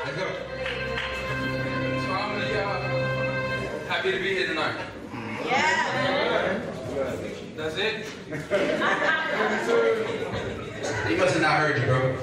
Let's go. So I'm really happy to be here tonight. Yeah. That's it? He must have not heard you, bro.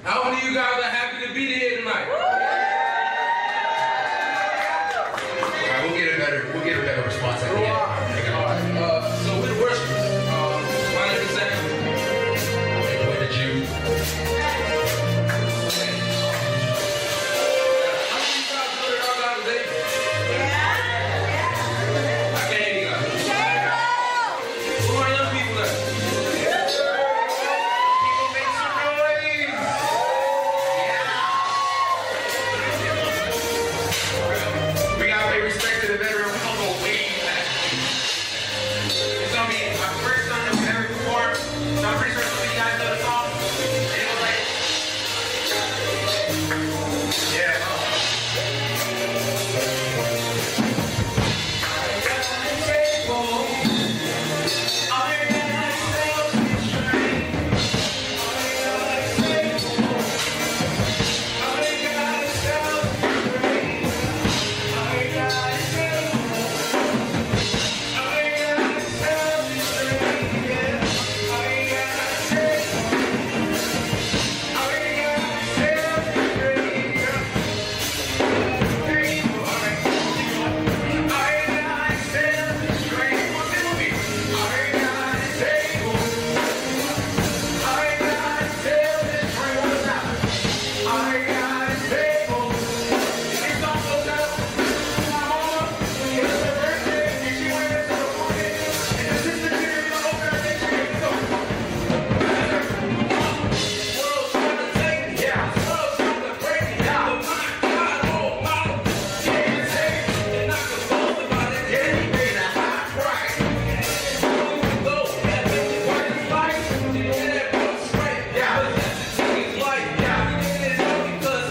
How many of you guys are happy to be here tonight? Alright, we'll get a better response at the end. So we're the worshipers. My name is Sam. And we're the Jews. How many of you guys know that our God is able? I can't hear you guys. Who are young people at? People make some noise. We gotta pay respect to the veteran. We don't go way back. It's gonna be my first song that we ever performed. So I'm pretty sure some of you guys know the song. And it was like, yeah. Cause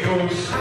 goes.